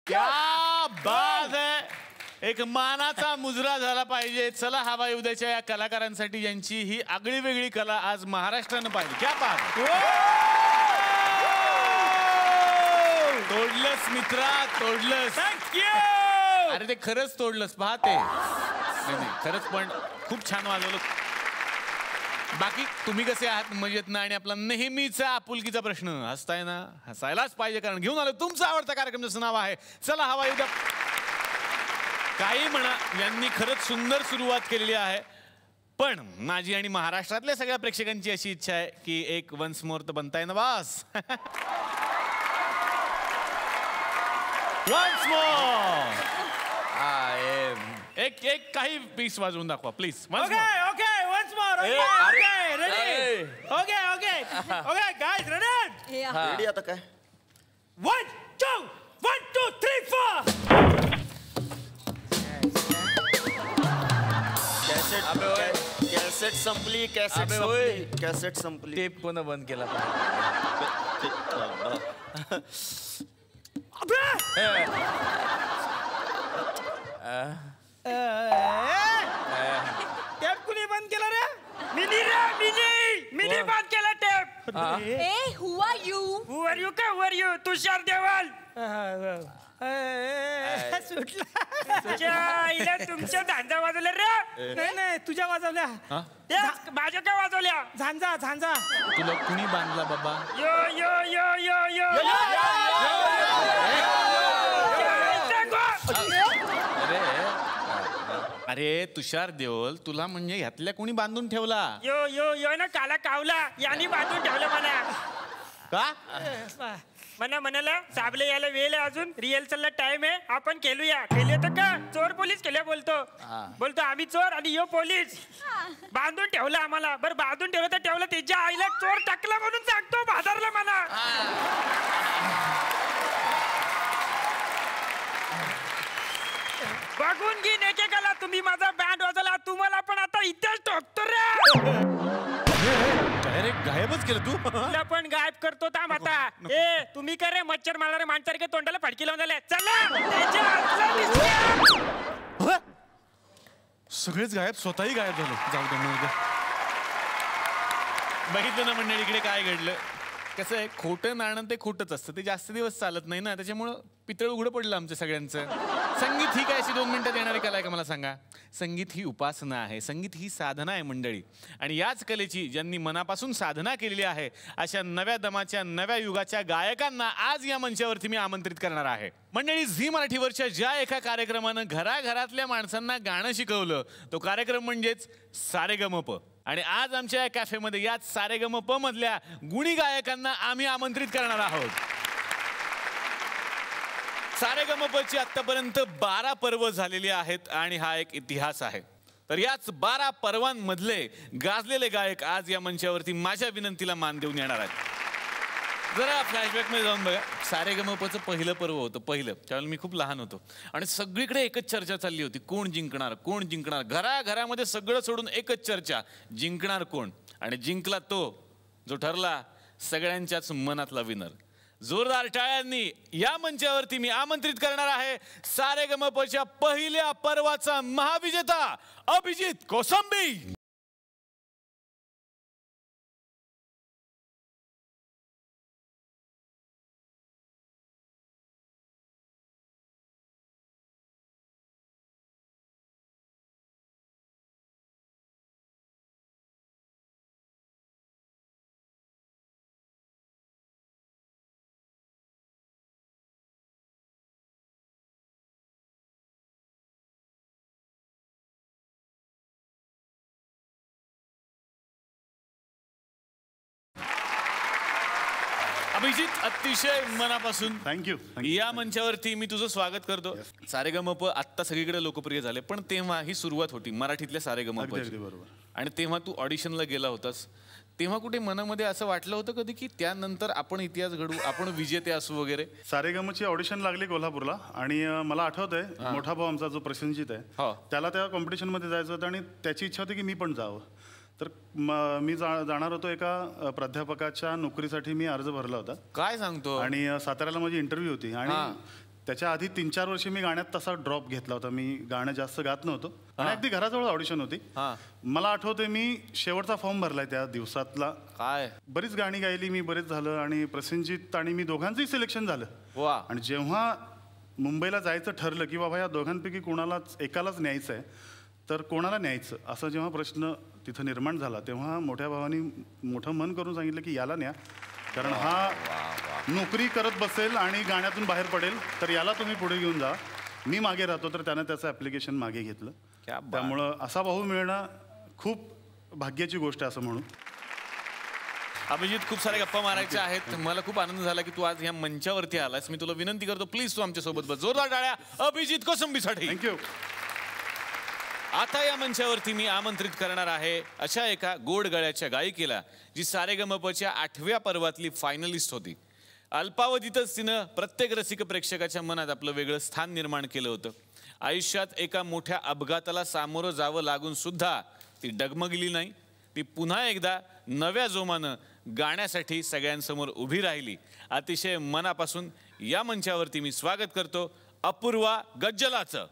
क्या बात है, एक मानाचा मुजरा झाला पाहिजे. चला हवाई उद्याच्या या कलाकारांसाठी ज्यांची ही आगळी वेगळी कला आज महाराष्ट्रानं पाहिली. क्या बात. तोडलंस मित्रा, तोडलंस. अरे ते खरंच तोडलंस, पाहते. नाही खरंच, पण खूप छान वाजवलं. बाकी तुम्ही कसे आहात? मजेत ना? आणि आपला नेहमीचा आपुलकीचा प्रश्न, हसताय ना? हसायलाच पाहिजे, कारण घेऊन आलो तुमचा आवडता कार्यक्रम ज्याचं नाव आहे चला हवाई उद्या. काही म्हणा, यांनी खरंच सुंदर सुरुवात केलेली आहे, पण माझी आणि महाराष्ट्रातल्या सगळ्या प्रेक्षकांची अशी इच्छा आहे की एक वन्स मोर तर बनताय ना बॉस. Once more. एक एक काही पीस वाजवून दाखवा please. Okay once more. Okay, ready. Okay, guys, ready? Ready आता काय? 1 2 3 4. कॅसेट संपली, कॅसेट संपली. टेप कोण बंद केला? टेप कुणी बंद केला रे? मिनी बंद केला tape. A who are you? Who are you? तुषार देवाल. सुटला. तुमच्या झांजा वाजवल्या रे? नाही तुझ्या वाजवल्या. माझ्या काय वाजवल्या? झांजा. तुला कुणी बांधला बाबा? यो. अरे तुषार देओल, तुला म्हणजे ह्यातल्या कोणी बांधून ठेवला? यो ना काला कावला यांनी बांधून ठेवलं मला. का? म्हणाला साबले यायला वेळ आहे, अजून रिहर्सलला टाइम आहे, आपण खेळूया तर का चोर पोलीस खेळूया बोलतो आम्ही चोर आणि यो पोलीस. बांधून ठेवलं आम्हाला. बरं बांधून ठेवलं तर ठेवलं, त्याच्या आईला चोर टाकला म्हणून सांगतो, भादरला मला. बघून घेईन एकेकाला. तुम्ही माझा बँड वाजवला, तुम्हाला पण आता इथेच ठोकतो रे. डायरेक्ट गायबच केलं तू. तुला पण गायब करतो थांब आता. ए तुम्ही का रे मच्छर मारणारे माणसारखे तोंडाला फडकी लावून झाले? चला सगळेच गायब, स्वतःही गायब झाले. जाऊ दे. बघितलं ना मंडळी, इकडे काय घडलं. कसं आहे, खोटं नाणं ते खोटंच असतं, ते जास्त दिवस चालत नाही ना, त्याच्यामुळं पितळ उघडं पडलं आमच्या सगळ्यांचं. संगीत ही काय अशी 2 मिनिटात येणारी कला आहे का मला सांगा? संगीत ही उपासना आहे, संगीत ही साधना आहे मंडळी. आणि याच कलेची ज्यांनी मनापासून साधना केलेली आहे अशा नव्या दमाच्या, नव्या युगाच्या गायकांना आज या मंचावरती मी आमंत्रित करणार आहे. मंडळी, झी मराठीवरच्या ज्या एका कार्यक्रमानं घराघरातल्या माणसांना गाणं शिकवलं, तो कार्यक्रम म्हणजेच सारेगमप. आणि आज आमच्या या कॅफेमध्ये याच सारेगमप मधल्या गुणी गायकांना आम्ही आमंत्रित करणार आहोत. सारेगमपची आतापर्यंत 12 पर्व झालेली आहेत आणि हा एक इतिहास आहे. तर याच 12 पर्वांमधले गाजलेले गायक आज या मंचावरती माझ्या विनंतीला मान देऊन येणार आहेत. जरा फ्लॅशबॅकमध्ये जाऊन बघा. सारेगमपचं पहिलं पर्व होतं, त्यावेळेला मी खूप लहान होतो आणि सगळीकडे एकच चर्चा चालली होती, कोण जिंकणार. घराघरामध्ये सगळं सोडून एकच चर्चा, जिंकणार कोण. आणि जिंकला तो जो ठरला सगळ्यांच्याच मनातला विनर. जोरदार टाळ्यांनी या मंचावरती मी आमंत्रित करणार आहे सारेगमपच्या पहिल्या पर्वाचा महाविजेता अभिजित कोसंबी. अभिजित, अतिशय मनापासून थँक्यू. या मंचावरती मी तुझं स्वागत करतो. सारेगमप आत्ता सगळीकडे लोकप्रिय झाले, पण तेव्हा ही सुरुवात होती मराठीतल्या सारेगमपची. आणि तेव्हा तू ऑडिशनला गेला होतास, तेव्हा कुठे मनामध्ये असं वाटलं होतं कधी की त्यानंतर आपण इतिहास घडू, आपण विजेते असू वगैरे? सारेगमची ऑडिशन लागली कोल्हापूरला आणि मला आठवतंय, मोठा भाऊ आमचा जो प्रसेनजित आहे त्याला त्या कॉम्पिटिशनमध्ये जायचं होतं आणि त्याची इच्छा होती की मी पण जावं. तर मी जाणार होतो एका प्राध्यापकाच्या नोकरीसाठी मी अर्ज भरला होता. काय सांगतो? आणि साताऱ्याला माझी इंटरव्ह्यू होती आणि त्याच्या आधी 3-4 वर्षी मी गाण्यात तसा ड्रॉप घेतला होता. मी गाणं जास्त गात नव्हतो आणि अगदी घराजवळ ऑडिशन होती. मला आठवतंय मी शेवटचा फॉर्म भरलाय त्या दिवसातला. काय बरीच गाणी गायली मी, बरेच झालं आणि प्रसेनजीत आणि मी दोघांचंही सिलेक्शन झालं. आणि जेव्हा मुंबईला जायचं ठरलं की बाबा या दोघांपैकी कोणालाच एकालाच न्यायचं आहे, तर कोणाला न्यायचं असं जेव्हा प्रश्न तिथं निर्माण झाला, तेव्हा मोठ्या भावानी मोठं मन करून सांगितलं की याला न्या, कारण हा नोकरी करत बसेल आणि गाण्यातून बाहेर पडेल, तर याला तुम्ही पुढे घेऊन जा. मी मागे राहतो, तर त्यानं त्याचं ॲप्लिकेशन मागे घेतलं. त्यामुळं असा भाऊ मिळणं खूप भाग्याची गोष्ट आहे असं म्हणून. अभिजित, खूप साऱ्या गप्पा मारायच्या आहेत. मला खूप आनंद झाला की तू आज या मंचावरती आलास. मी तुला विनंती करतो, प्लीज तू आमच्या सोबत बस. जोरदार टाळ्या अभिजित कोसंबीसाठी. थँक्यू. आता या मंचावरती मी आमंत्रित करणार आहे अशा एका गोड गळ्याच्या गायिकेला, जी सारेगमपच्या 8व्या पर्वातली फायनलिस्ट होती. अल्पावधीतच तिनं प्रत्येक रसिक प्रेक्षकाच्या मनात आपलं वेगळं स्थान निर्माण केलं होतं. आयुष्यात एका मोठ्या अपघाताला सामोरं जावं लागून सुद्धा ती डगमगली नाही. ती पुन्हा एकदा नव्या जोमानं गाण्यासाठी सगळ्यांसमोर उभी राहिली. अतिशय मनापासून या मंचावरती मी स्वागत करतो अपूर्वा गज्जलाचं.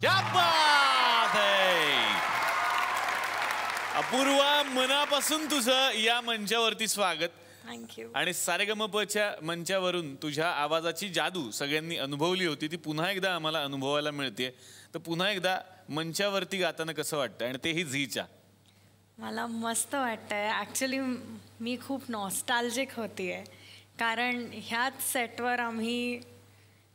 क्या बात है! अपूर्वा, मनापासून तुझं या मंचावरती स्वागत. थँक्यू. आणि सारेगमपच्या मंचावरून तुझ्या आवाजाची जादू सगळ्यांनी अनुभवली होती, ती पुन्हा एकदा आम्हाला अनुभवायला मिळते. तर पुन्हा एकदा मंचावरती गाताना कसं वाटतं, आणि तेही झीच्या? मला मस्त वाटतंय. ॲक्च्युली मी खूप नॉस्टॅल्जिक होती आहे, कारण ह्याच सेटवर आम्ही,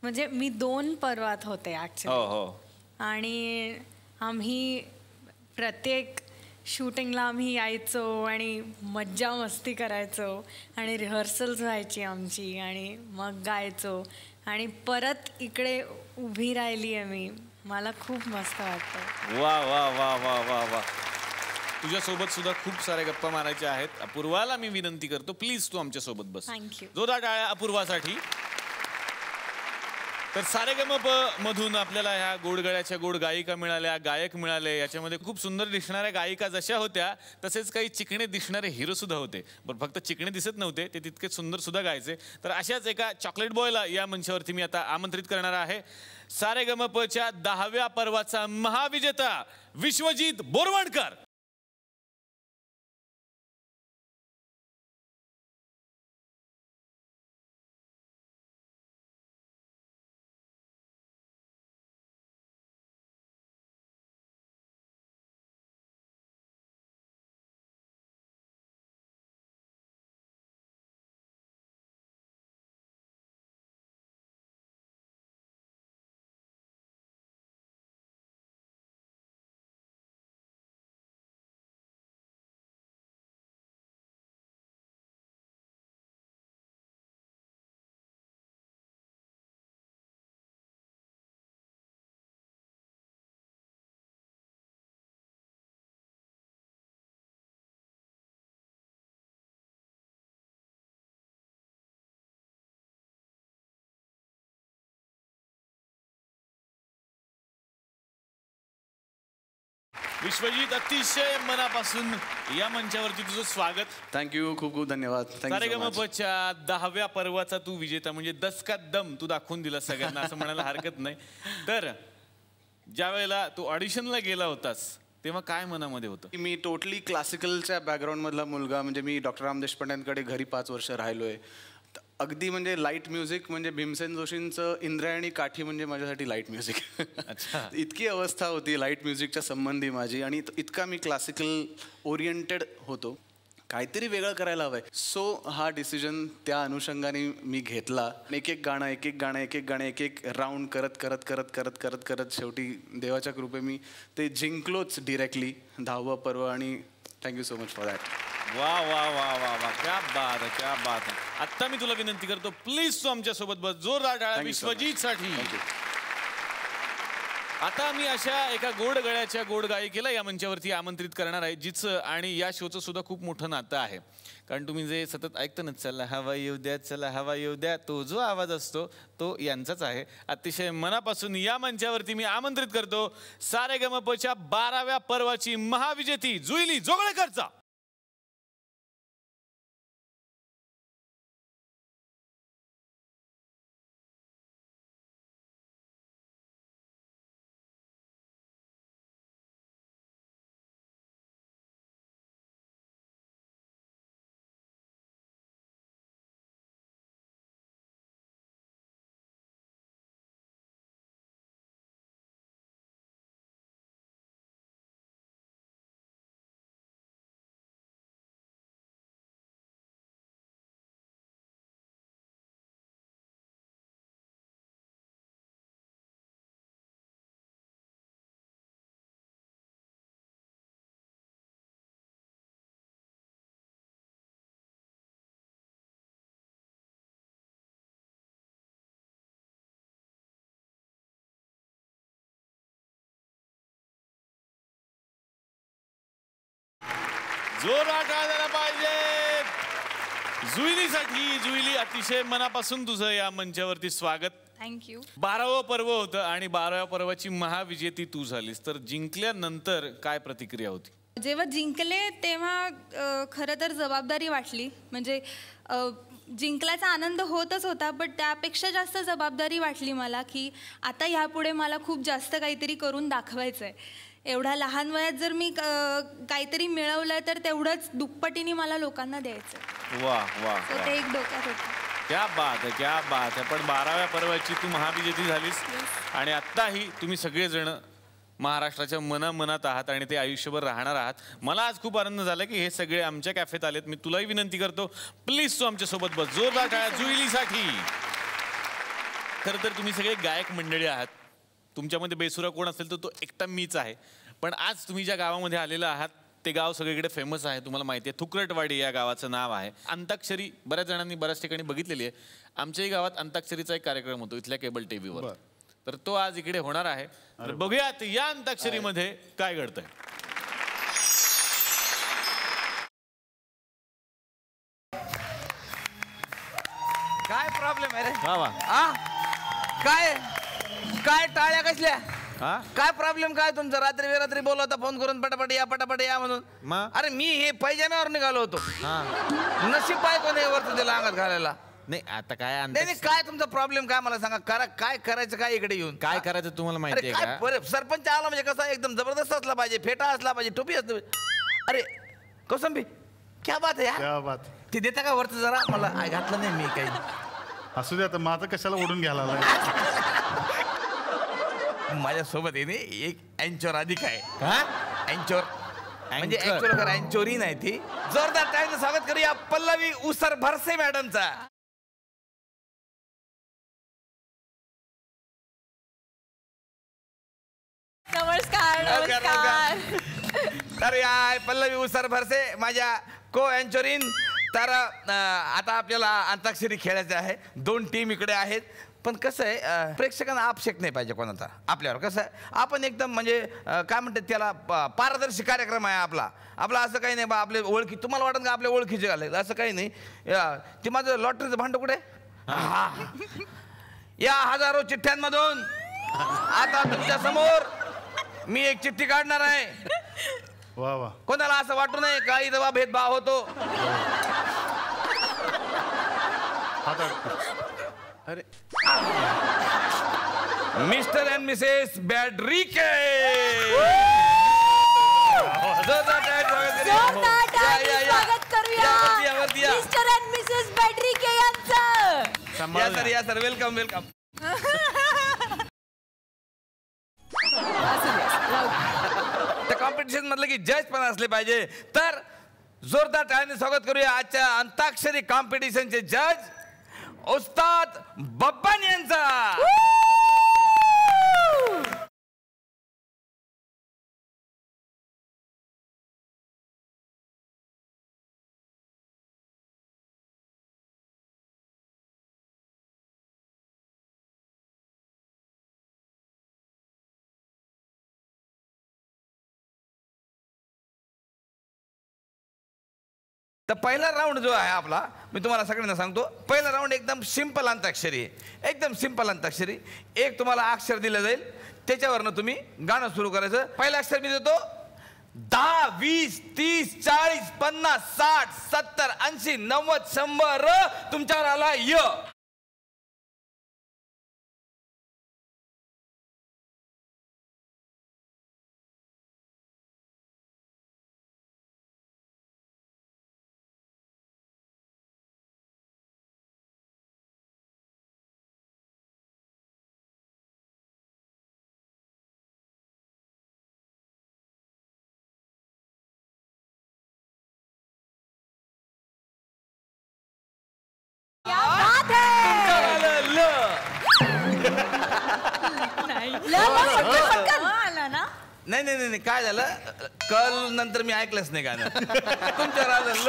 म्हणजे मी 2 पर्वात होते ॲक्च्युली. आणि आम्ही प्रत्येक शूटिंगला आम्ही यायचो आणि मज्जा मस्ती करायचो आणि रिहर्सल्स व्हायची आमची आणि मग गायचो आणि परत इकडे उभी राहिली आहे मी. मला खूप मस्त वाटतं. वा वा वा वा वा वा. तुझ्यासोबत सुद्धा खूप साऱ्या गप्पा मारायच्या आहेत. अपूर्वाला मी विनंती करतो, प्लीज तू आमच्यासोबत बस. थँक्यू. जोरदार टाळ्या अपूर्वासाठी. तर सारेगमप मधून आपल्याला ह्या गोडगळ्याच्या गोड गायिका मिळाल्या, गायक मिळाले. याच्यामध्ये खूप सुंदर दिसणाऱ्या गायिका जशा होत्या, तसेच काही चिकणे दिसणारे हिरो सुद्धा होते. पण फक्त चिकणे दिसत नव्हते, ते तितके सुंदर सुद्धा गायचे. तर अशाच एका चॉकलेट बॉयला या मंचावरती मी आता आमंत्रित करणार आहे. सारेगमपच्या 10व्या पर्वाचा महाविजेता विश्वजित बोरवणकर. विश्वजित, अतिशय मनापासून या मंचावरती तुझं स्वागत. थँक्यू, खूप खूप धन्यवाद. सारेगमपच्या 10व्या पर्वाचा तू विजेता, म्हणजे 10 का दम तू दाखवून दिला सगळ्यांना, असं म्हणायला हरकत नाही. तर ज्या वेळेला तू ऑडिशनला गेला होतास, तेव्हा काय मनामध्ये होतं? मी टोटली क्लासिकलच्या बॅकग्राऊंडमधला मुलगा, म्हणजे मी डॉक्टर राम देशपांड्यांकडे घरी 5 वर्ष राहिलोय. अगदी म्हणजे लाईट म्युझिक, म्हणजे भीमसेन जोशींचं इंद्रायणी काठी म्हणजे माझ्यासाठी लाईट म्युझिक. अच्छा. इतकी अवस्था होती लाईट म्युझिकच्या संबंधी माझी, आणि इतका मी क्लासिकल ओरिएंटेड होतो. काहीतरी वेगळं करायला हवंय. सो हा डिसिजन त्या अनुषंगाने मी घेतला. एक एक गाणं एक राऊंड करत शेवटी देवाच्या कृपे मी ते जिंकलोच डिरेक्टली 10वं पर्व. आणि thank you so much for that. वा वा वा वा वा, क्या बात आहे, क्या बात आहे. आत्ता मी तुला विनंती करतो, प्लीज तू आमच्या सोबत बस. जोरदार टाळ्या विश्वजीतसाठी. आता मी अशा एका गोड गळ्याच्या गोड गायिकेला या मंचावरती आमंत्रित करणार आहे, जिचं आणि या शोचं सुद्धा खूप मोठं नातं आहे. कारण तुम्ही जे सतत ऐकता ना, चला हवा येऊ द्या, चला हवा येऊ द्या, तो जो आवाज असतो तो यांचाच आहे. अतिशय मनापासून या मंचावरती मी आमंत्रित करतो सारेगमपच्या 12व्या पर्वाची महाविजेती जुईली जोगळेकरचा. जोरात टाळ्या पाहिजे जुईलीसाठी. जुईली, अतिशय मनापासून तुझं या मंचावरती स्वागत. थँक्यू. 12वं पर्व होतं आणि 12व्या पर्वाची महाविजेती तू झालीस. तर जिंकल्यानंतर काय प्रतिक्रिया होती? जेव्हा जिंकले तेव्हा खरं तर जबाबदारी वाटली. म्हणजे जिंकल्याचा आनंद होतच होता, पण त्यापेक्षा जास्त जबाबदारी वाटली मला की आता ह्यापुढे मला खूप जास्त काहीतरी करून दाखवायचं आहे. एवढ्या लहान वयात जर मी काहीतरी मिळवलं तर तेवढंच दुप्पटीने मला लोकांना द्यायचं. वा वा, ते एक डोक्यात होतं. क्या बात आहे, क्या बात आहे. पण 12व्या पर्वाची तू महाविजेती झालीस आणि आत्ताही तुम्ही सगळेजण महाराष्ट्राच्या मनात आहात आणि ते आयुष्यभर राहणार आहात. मला आज खूप आनंद झाला की हे सगळे आमच्या कॅफेत आलेत. मी तुलाही विनंती करतो, प्लीज तू आमच्यासोबत बस. जोरदार टाळ्या जुईलीसाठी. खरं तर तुम्ही सगळे गायक मंडळी आहात. तुमच्यामध्ये बेसुरा कोण असेल तर तो एकटा मीच आहे. पण आज तुम्ही ज्या गावामध्ये आलेला आहात ते गाव सगळीकडे फेमस आहे. तुम्हाला माहिती आहे, थुकरटवाडी या गावाचं नाव आहे. अंताक्षरी बऱ्याच जणांनी बऱ्याच ठिकाणी बघितलेली आहे. आमच्याही गावात अंताक्षरीचा एक कार्यक्रम होतो इथल्या केबल टीव्हीवर. तर तो आज इकडे होणार आहे. तर बघूयात या अंताक्षरीमध्ये काय घडतंय. काय प्रॉब्लेम आहे रे? वा वा. काय काय टाळ्या कसल्या? काय प्रॉब्लेम काय तुमचा? रात्री बेरात्री बोलवता फोन करून पटापट या म्हणून. अरे मी हे पैजाम्यावर निघालो होतो. नशीब बायको नाही वरती दिला अंगात घालायला. नाही आता काय नाही काय तुमचा प्रॉब्लेम काय मला सांगा. काय करायचं काय इकडे येऊन? काय करायचं तुम्हाला माहिती आहे का? सरपंच आला म्हणजे कसा एकदम जबरदस्त असला पाहिजे, फेटा असला पाहिजे, टोपी असली पाहिजे. अरे कोसंबी क्या बात आहे यार. ते देता का वरती जरा? मला घातलं नाही मी काही. असू दे आता, माझं कशाला ओढून घ्यायला माझ्यासोबत आहे एक अँचोर अधिक आहे. अँचोर म्हणजे अँचोरी नाही ती. जोरदार टाळ्यांचं स्वागत करूया पल्लवी उसर भरसे मॅडमचा. नमस्कार. तर या पल्लवी उसर भरसे माझ्या को अँचोरीन. तर आता आपल्याला अंताक्षरी खेळायचं आहे. 2 टीम इकडे आहेत. पण कसं आहे, प्रेक्षकांना आक्षेप नाही पाहिजे कोणाचा आपल्यावर. कसं आहे, आपण एकदम म्हणजे काय म्हणतात त्याला, पारदर्शी कार्यक्रम आहे आपला असं काही नाही बा आपले ओळखी. तुम्हाला वाटत का आपल्या ओळखीचे घाले? असं काही नाही. ते माझं लॉटरीचं भांड कुठे? या हजारो चिठ्ठ्यांमधून आता तुमच्या समोर मी एक चिठ्ठी काढणार आहे. वा वा. कोणाला असं वाटू नये का इथं भेदभाव होतो. अरे मिस्टर अँड मिसेस बॅड्रिके. मिस्टर अँड मिसेस बॅड्रिके यांचं. या सर वेलकम वेलकम. त्या कॉम्पिटिशन मधलं की जज पण असले पाहिजे. तर जोरदार टाळ्यांनी स्वागत करूया आजच्या अंताक्षरी कॉम्पिटिशनचे जज उस्ताद बब्बन यांचा. तर पहिला राऊंड जो आहे आपला, मी तुम्हाला सगळ्यांना सांगतो, पहिला राऊंड एकदम सिंपल अंताक्षरी आहे, एकदम सिंपल अंताक्षरी. एक तुम्हाला अक्षर दिलं जाईल, त्याच्यावरनं तुम्ही गाणं सुरू करायचं. पहिलं अक्षर मी देतो, 10, 20, 30, 40, 50, 60, 70, 80, 90, 100. तुमच्यावर आला य. नाही नाही नाही, काय झालं, कल नंतर मी ऐकलंच नाही गाणं. तुमच्यावर आलं ल.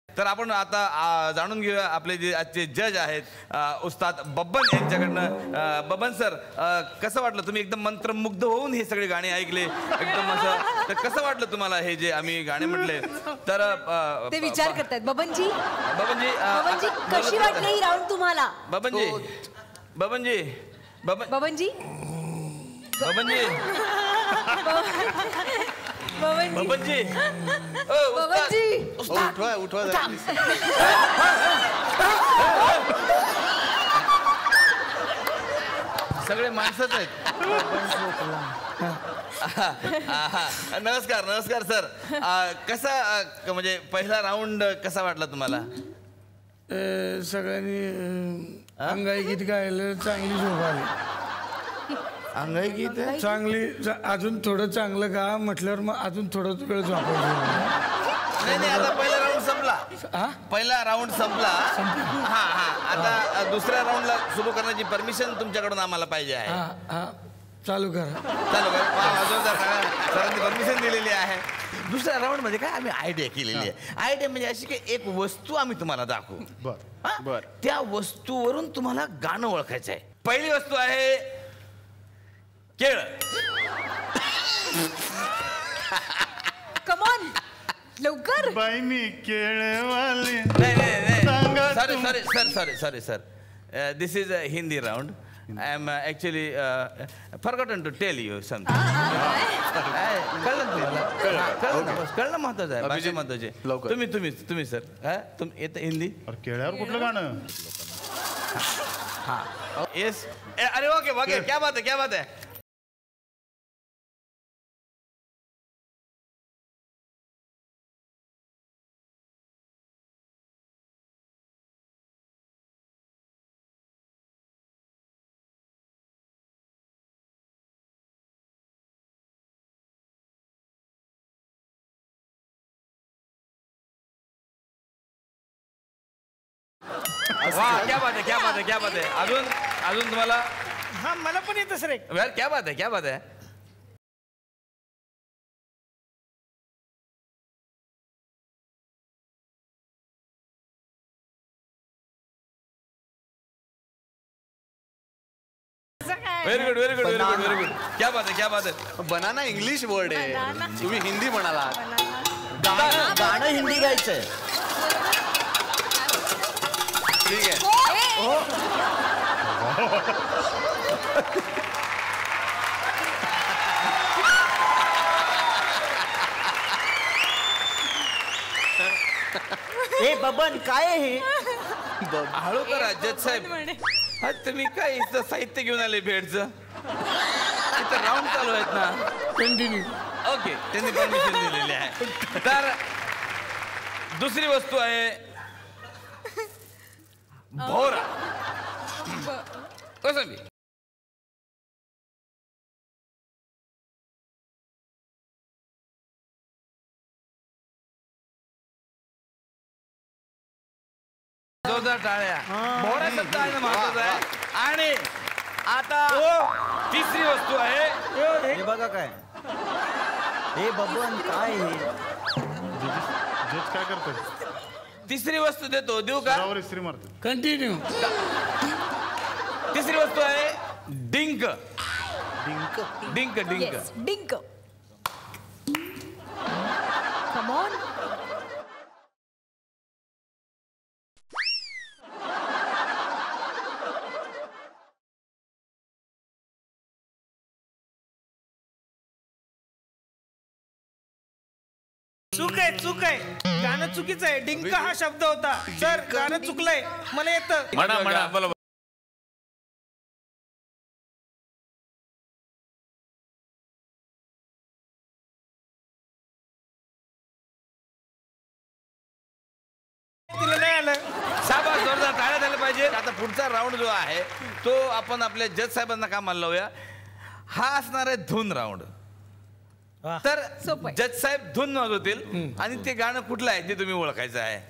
तर आपण आता जाणून घेऊया आपले जे आजचे जज आहेत उस्ताद बब्बन यांच्याकडनं. बब्बन सर, कसं वाटलं, तुम्ही एकदम मंत्रमुग्ध होऊन हे सगळे गाणे ऐकले एकदम असं, तर कसं वाटलं तुम्हाला हे जे आम्ही गाणे म्हटले? तर ते विचार करतायत. बबनजी बबनजी कशी वाटली ही राऊंड तुम्हाला? बबनजी बबनजी बबनजी बबनजी बबनजी बबनजी उठवा उठवा सगळे माणसंच आहेत. नमस्कार नमस्कार सर. कसा म्हणजे पहिला राऊंड कसा वाटला तुम्हाला? सगळ्यांनी अंगाई गीत गायलं, चांगली झोप आली. अंगाई गीत चांगली, अजून थोडं चांगलं गा म्हटल्यावर मग अजून थोडं वेळ झोपायचं. नाही नाही, आता पहिला राऊंड संपला. पहिला राऊंड संपला. हा हा, आता दुसऱ्या राऊंडला सुरू करण्याची परमिशन तुमच्याकडून आम्हाला पाहिजे आहे. चालू करा. चालू करा. सरांनी परमिशन दिलेली आहे. दुसऱ्या राऊंड मध्ये काय आम्ही आयडिया केलेली आहे. आयडिया म्हणजे अशी की एक वस्तू आम्ही तुम्हाला दाखवू. बर. त्या वस्तूवरून तुम्हाला गाणं ओळखायचं आहे. पहिली वस्तू आहे केळ. कमॉन लवकर. बाई मी केळवाली. नाही नाही नाही, sorry sorry sir, sorry sorry sir, this is a Hindi round. I am actually forgotten to tell you something. कळलं तुम्हाला? कळलं महत्वाचं आहे, भाषा महत्वाची. तुम्ही सर येतं हिंदी? केळ्यावर कुठलं गाणं? हाँ यस, अरे ओके ओके, क्या बात है क्या बात है. वाह, क्या बात है क्या बात है क्या बात है. अजून तुम्हाला हा मला पण येतं सर. यार क्या बात है, क्या बात है. Very good very good very good very good. क्या बात है, क्या बात है. बनाना इंग्लिश वर्ड आहे, तुम्ही हिंदी म्हणाला. गाणं हिंदी गायचंय. ठीक आहे. हे बबन काय आहे हे? हळू करा जज साहेब. हा तुम्ही काय इथं साहित्य घेऊन आले भेटचं. इथं राऊंड चालू आहेत ना. कंटिन्यू. ओके, त्यांनी परमिशन दिलेली आहे. तर दुसरी वस्तू आहे भोरा. कसं मी जोरदार टाळ्या. भोरा शब्द आहे ना महत्वाचा आहे. आणि आता तिसरी वस्तू आहे. हे बघा काय. हे बबन काय हे? जज काय करतोय? तिसरी वस्तू देतो, देऊ का? स्वरावर इस्त्री मारते. कंटिन्यू. तिसरी वस्तू आहे डिंक. डिंक. डिंक डिंक. डिंक. Come on. चूक आहे, चूक आहे. गाणं चुकीचं आहे. डिंक हा शब्द होता सर. गाणं चुकलंय. मला येतं. म्हणा म्हणा बोला. तिला नाही आलं. शाबास, जोरदार टाळ्या झाल्या पाहिजे. आता पुढचा राऊंड जो आहे तो आपण आपल्या जज साहेबांना कामाला लावूया. हा असणार आहे धून राऊंड. तर जज साहेब धून वाजवतील आणि ते गाणं कुठलं आहे ते तुम्ही ओळखायचं आहे.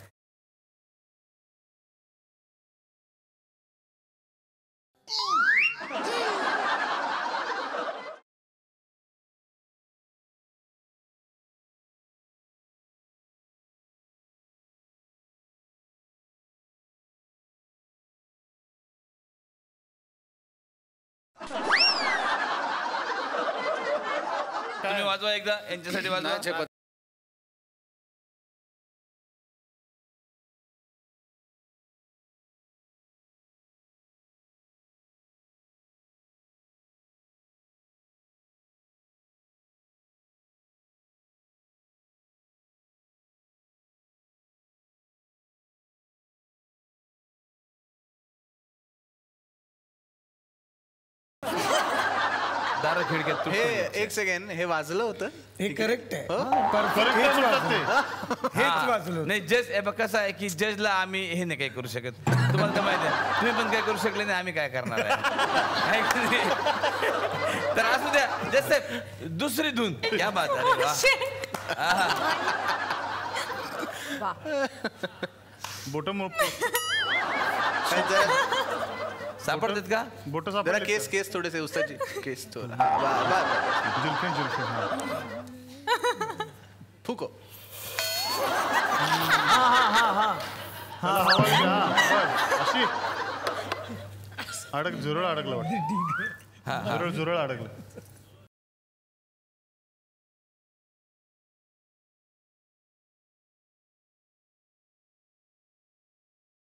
तुम्ही वाजवा एकदा, यांच्यासाठी वाजवा. दार खिडक्यात हे एक सेकंड, हे वाजलं होतं. हे करेक्ट आहे. परत हेच बोलतात ते. हेच वाचलं. नाही जज कसं आहे की जजला आम्ही हे नाही काही करू शकत. तुम्हाला तर माहिती आहे, तुम्ही पण काही करू शकले नाही, आम्ही काय करणार आहे. तर असू द्या जज साहेब, दुसरी धून. क्या बात आहे. बोट सापडतात का? बोट जरा केस केस थोडेसे उस्तादजी केस थोडं. जुल्फे जुल्फे. फुको. अशी झुरळ अडकलं वाटतं. झुरळ अडकलं.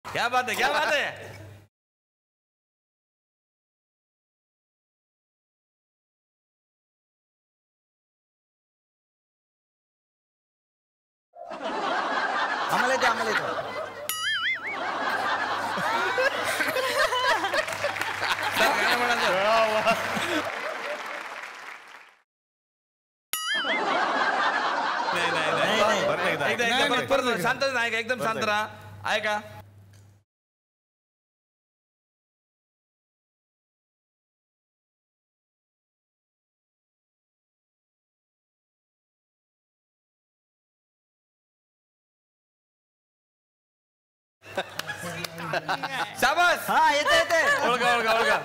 क्या बात है, क्या बात है. आम्हाला येतो, आम्हाला येतो. शांत नाही का, एकदम शांत राहा. आहे का? शाबास. हा येते येते. ओळखा ओळखा ओळखा.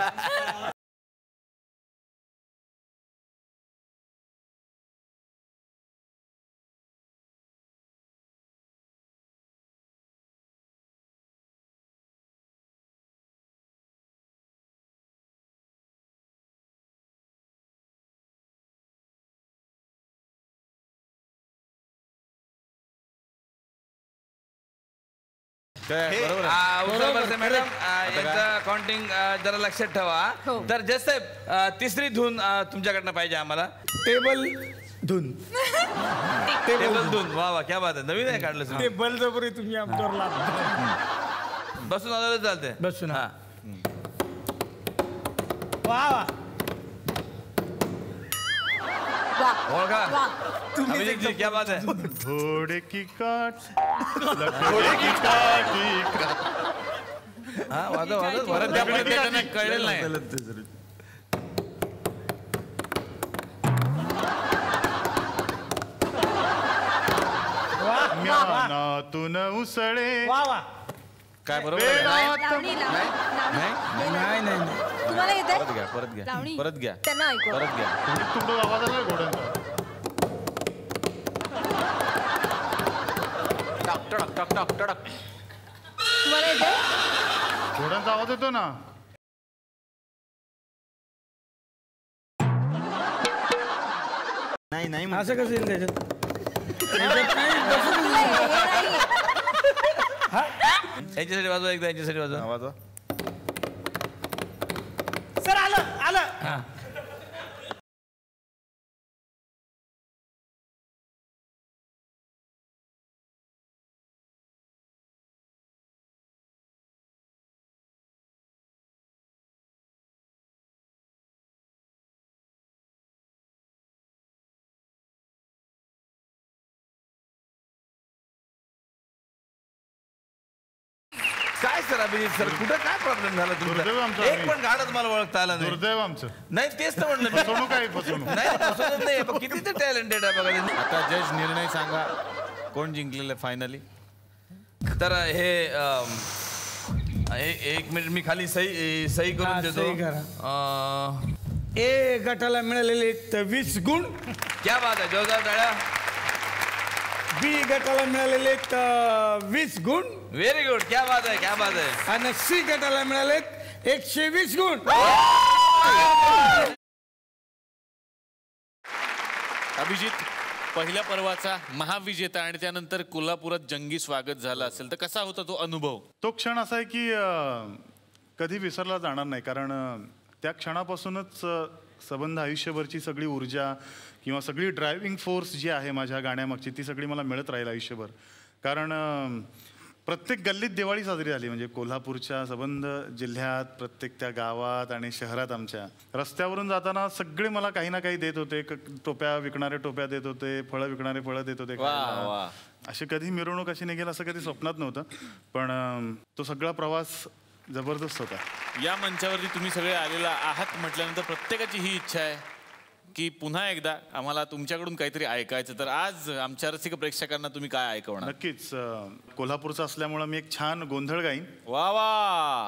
बरोबर उत्तर भरसे मॅडम याचं काउंटिंग जरा लक्षात ठेवा. तर जस साहेब तिसरी धून तुमच्याकडनं पाहिजे आम्हाला. टेबल धुन टेबल धून. वा वा क्या बात आहे. नवीन आहे काढलं ते बलजबरी तुम्ही आमच्यावर लाभ बसून आलं चालतंय. बसून हा वा वा ओळखा अभिजितजी क्या बात आहे. घोडे की काट घोडे की काट. हा वाजव वाजव परत त्यांना कळेल नाही. म्यानातून उसळे. वा वा काय बरोबर आहे? लावणी नाही नाही नाही तुम्हाला येते परत घ्या परत घ्या लावणी परत घ्या त्यांना ऐकू परत घ्या. तुकडं आवाज आला घोड्यांचा. तुम्हाला येते घोड्यांचा आवाज येतो ना. नाही नाही असं कसं येईल त्याच्यात यांच्यासाठी वाजवा एकदा यांच्यासाठी वाजवा. वाजवा. सर आलं आलं काय सर अभिजित सर कुठं काय प्रॉब्लेम झाला दुर्दैव तुमचा. आमचं एक पण गाणं मला ओळखता आलं नाही. दुर्दैव आमचं. नाही तेच तर म्हणलं मी. फसवणूक आहे फसवणूक. नाही फसवणूक नाही पण किती ते टॅलेंटेड आहे बघा त्यांनी. आता जज निर्णय सांगा कोण जिंकलेलं फायनली. तर हे एक मिनिट मी खाली सही करून हा, देतो. सही करा. ए गटाला मिळालेले 20 गुण. क्या बात आहे. जोरदार टाळ्या. बी गटाला मिळालेले 20 गुण व्हेरी गुड. क्या बात आहे क्या बात आहे. आणि सी गटाला मिळाले 120 गुण. अभिजित पहिल्या पर्वाचा महाविजेता आणि त्यानंतर कोल्हापुरात जंगी स्वागत झालं असेल तर कसा होता तो अनुभव. तो क्षण असा आहे की कधी विसरला जाणार नाही. कारण त्या क्षणापासूनच संबंध आयुष्यभरची सगळी ऊर्जा किंवा सगळी ड्रायव्हिंग फोर्स जी आहे माझ्या गाण्यामागची ती सगळी मला मिळत राहील आयुष्यभर. कारण प्रत्येक गल्लीत दिवाळी साजरी झाली. म्हणजे कोल्हापूरच्या संबंध जिल्ह्यात प्रत्येक त्या गावात आणि शहरात आमच्या रस्त्यावरून जाताना सगळे मला काही ना काही देत होते. टोप्या विकणारे टोप्या देत होते. फळं विकणारे फळं देत होते. अशी कधी मिरवणूक अशी निघेल असं कधी स्वप्नात नव्हतं. पण तो सगळा प्रवास जबरदस्त होता. या मंचावरती तुम्ही सगळे आलेला आहात म्हटल्यानंतर प्रत्येकाची ही इच्छा आहे की पुन्हा एकदा आम्हाला तुमच्याकडून काहीतरी ऐकायचं. तर आज आमच्या रसिक प्रेक्षकांना तुम्ही काय ऐकवणार. नक्कीच कोल्हापूरचा असल्यामुळे मी एक छान गोंधळ गाईन. वा वा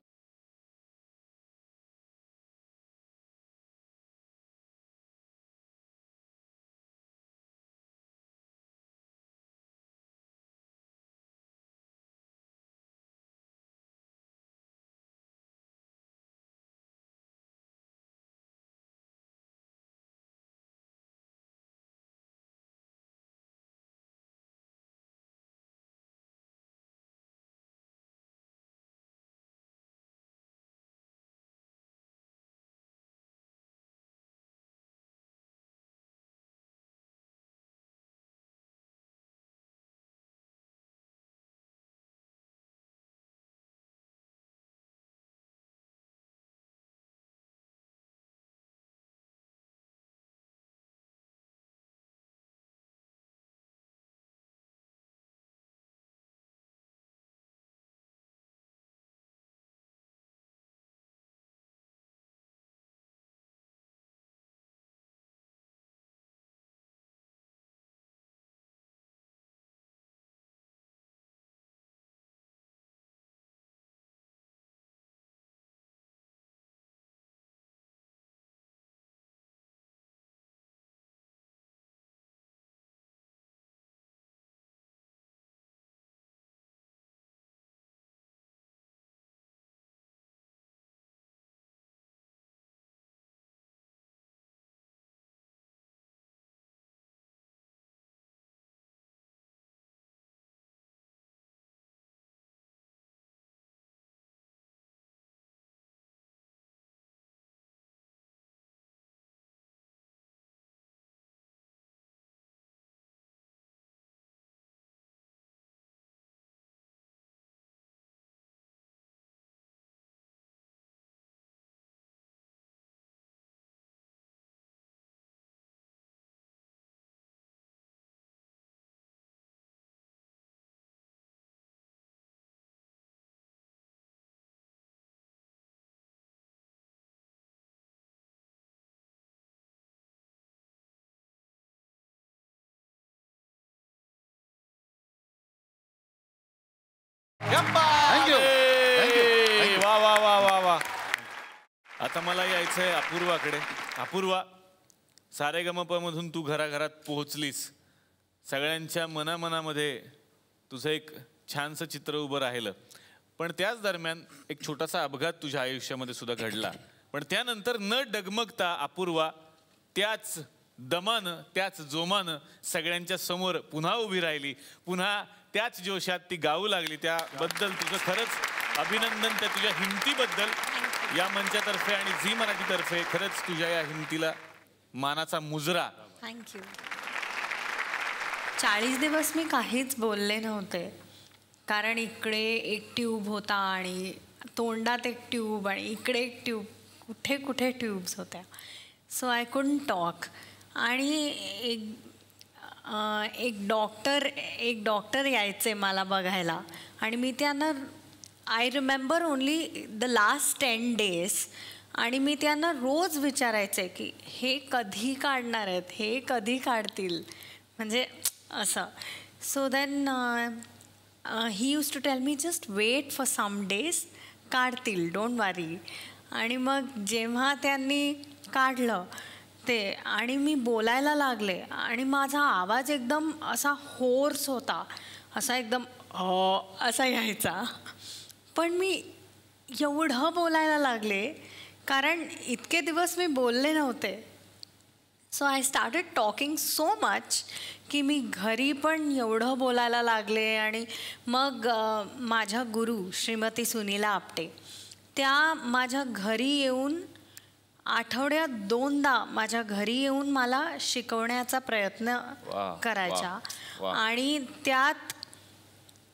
थँक्यू. वा वा वा वा वा. आता मला यायचंय अपूर्वाकडे. अपूर्वा, सारेगमप मधून तू घराघरात पोहोचलीस. सगळ्यांच्या मनामनामध्ये तुझं एक छानसं चित्र उभं राहिलं. पण त्याच दरम्यान एक छोटासा अपघात तुझ्या आयुष्यामध्ये सुद्धा घडला. पण त्यानंतर न डगमगता अपूर्वा त्याच दमानं, त्याच जोमानं सगळ्यांच्या समोर पुन्हा उभी राहिली. पुन्हा त्याच जोशात ती गाऊ लागली. त्याबद्दल तुझं खरंच अभिनंदन. त्या तुझ्या हिमतीबद्दल या मंचातर्फे आणि झी मराठीतर्फे खरंच तुझ्या या हिमतीला मानाचा मुजरा. थँक्यू. 40 दिवस मी काहीच बोलले नव्हते, कारण इकडे एक ट्यूब होता आणि तोंडात एक ट्यूब आणि इकडे एक ट्यूब, कुठे कुठे ट्यूब्स होत्या. So I couldn't talk. आणि एक डॉक्टर यायचे मला बघायला आणि मी त्यांना I remember only the last 10 days आणि मी त्यांना रोज विचारायचे की हे कधी काढणार आहेत, हे कधी काढतील, म्हणजे असं. So then he use to tell me just wait for some days, काढतील, डोंट वरी. आणि मग जेव्हा त्यांनी काढलं ते आणि मी बोलायला लागले आणि माझा आवाज एकदम असा होर्स होता, असा एकदम असा यायचा. पण मी एवढं बोलायला लागले कारण इतके दिवस मी बोलले नव्हते. So I started talking so much की मी घरी पण एवढं बोलायला लागले. आणि मग माझ्या गुरु श्रीमती सुनीला आपटे त्या माझ्या घरी येऊन आठवड्यात 2दा माझ्या घरी येऊन मला शिकवण्याचा प्रयत्न करायच्या. आणि त्यात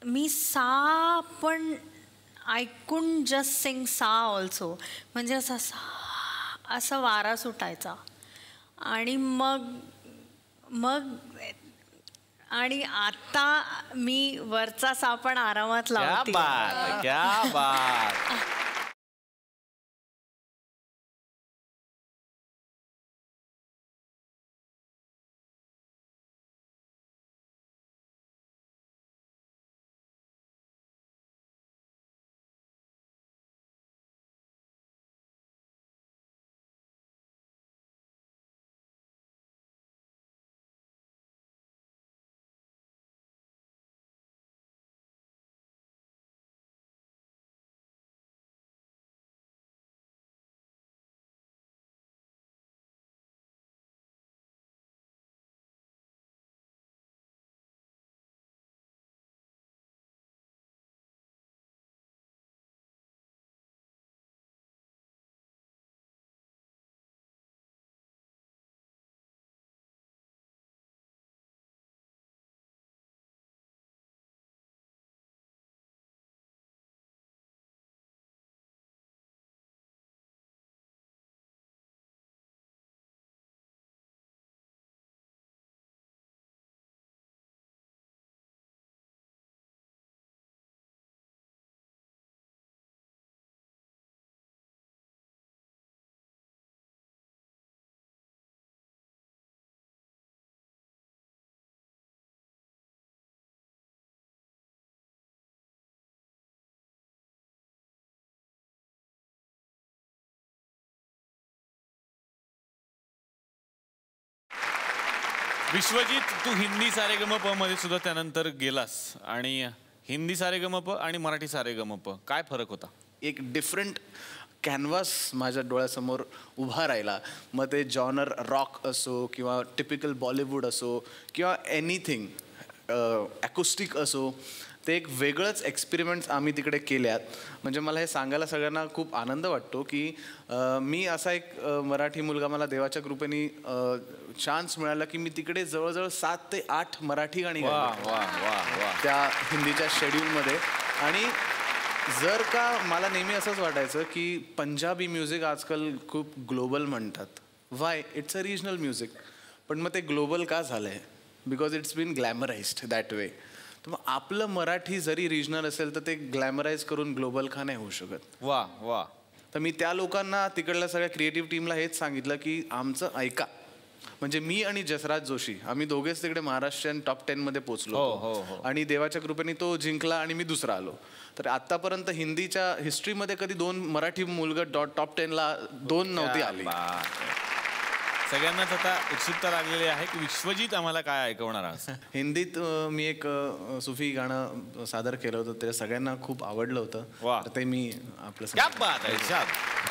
मी सा पण आय कुडंट जस्ट सिंग सा ऑल्सो, म्हणजे असा वारा सुटायचा. आणि मग आणि आता मी वरचा सा पण आरामात लावते. क्या बात. विश्वजित, तू हिंदी सारेगमप मध्ये सुद्धा त्यानंतर गेलास आणि हिंदी सारेगमप आणि मराठी सारेगमप काय फरक होता? एक डिफरंट कॅनव्हास माझ्या डोळ्यासमोर उभा राहिला. मग ते जॉनर रॉक असो किंवा टिपिकल बॉलिवूड असो किंवा एनिथिंग ॲकोस्टिक असो, ते एक वेगळंच एक्सपेरिमेंट्स आम्ही तिकडे केल्यात. म्हणजे मला हे सांगायला सगळ्यांना खूप आनंद वाटतो की मी असा एक मराठी मुलगा, मला देवाच्या कृपेने चान्स मिळाला की मी तिकडे जवळजवळ 7 ते 8 मराठी गाणी त्या हिंदीच्या शेड्यूलमध्ये. आणि जर का मला नेहमी असंच वाटायचं की पंजाबी म्युझिक आजकाल खूप ग्लोबल म्हणतात, why, it's a regional music. पण मग ते ग्लोबल का झालं आहे? Because it's been glamorised that way. तर मग आपलं मराठी जरी रिजनल असेल तर ते ग्लॅमराईज करून ग्लोबल का नाही होऊ शकत? वा वा. तर मी त्या लोकांना, तिकडल्या सगळ्या क्रिएटिव्ह टीमला हेच सांगितलं की आमचं ऐका, म्हणजे मी आणि जसराज जोशी आम्ही दोघेच तिकडे महाराष्ट्रीयन टॉप 10 मध्ये पोहोचलो आणि देवाच्या कृपेने तो जिंकला आणि मी दुसरा आलो. तर आतापर्यंत हिंदीच्या हिस्ट्रीमध्ये कधी 2 मराठी मुलगा टॉप 10 ला 2 नव्हती आली. सगळ्यांनाच आता उत्सुकता लागलेली आहे की विश्वजित आम्हाला काय ऐकवणार आहात. हिंदीत मी एक सुफी गाणं सादर केलं होतं, ते सगळ्यांना खूप आवडलं होतं. तर ते मी आपलं क्या बात आहे. शाबास.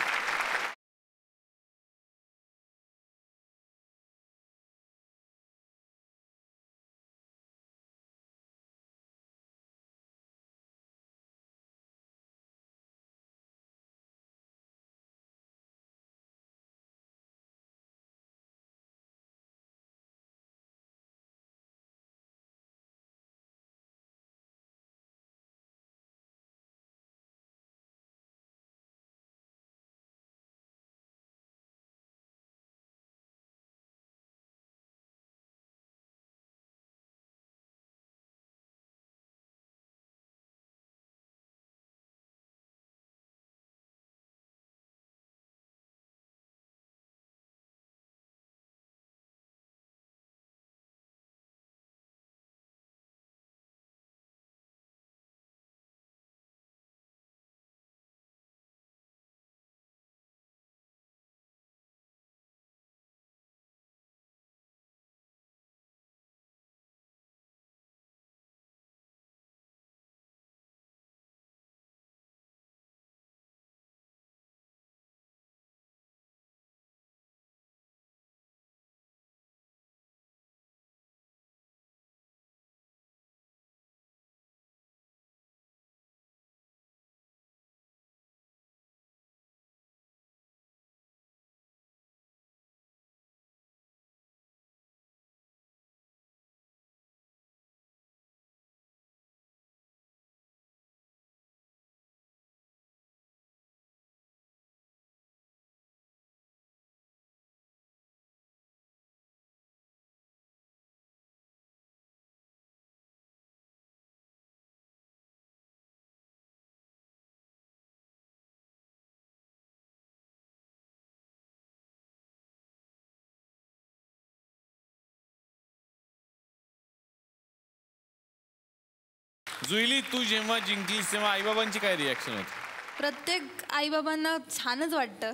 जुईली, तू जेव्हा जिंकलीस तेव्हा आईबाबांची काय रिॲक्शन होती? प्रत्येक आईबाबांना छानच वाटतं,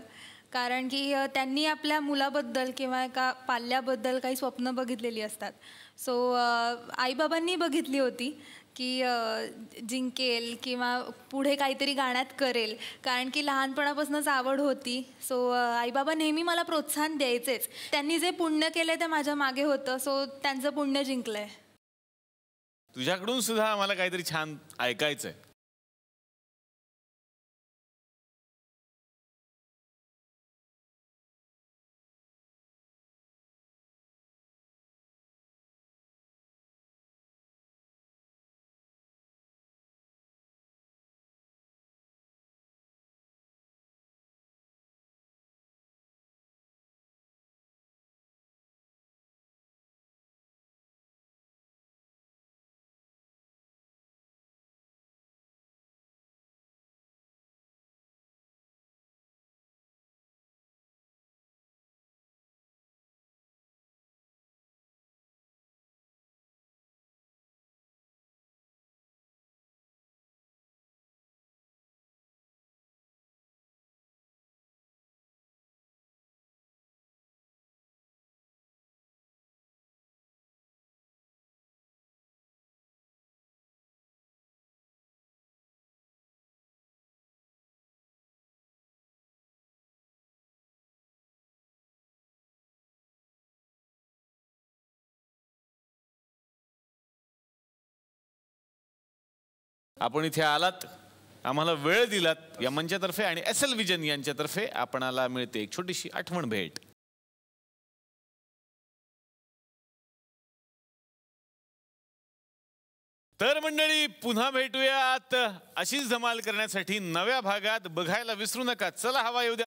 कारण की त्यांनी आपल्या मुलाबद्दल किंवा एका पाल्याबद्दल काही स्वप्न बघितलेली असतात. सो आईबाबांनी बघितली होती की जिंकेल किंवा पुढे काहीतरी गाण्यात करेल, कारण की लहानपणापासूनच आवड होती. सो आईबाबा नेहमी मला प्रोत्साहन द्यायचेच. त्यांनी जे पुण्य केलं ते माझ्या मागे होतं, सो त्यांचं पुण्य जिंकलंय. तुझ्याकडून सुद्धा आम्हाला काहीतरी छान ऐकायचंय. आपण इथे आलात, आम्हाला वेळ दिलात, या मंचातर्फे आणि SL विजन यांच्यातर्फे आपणाला मिळते एक छोटीशी आठवण भेट. तर मंडळी, पुन्हा भेटूयात अशीच धमाल करण्यासाठी नव्या भागात. बघायला विसरू नका. चला हवा येऊ द्या.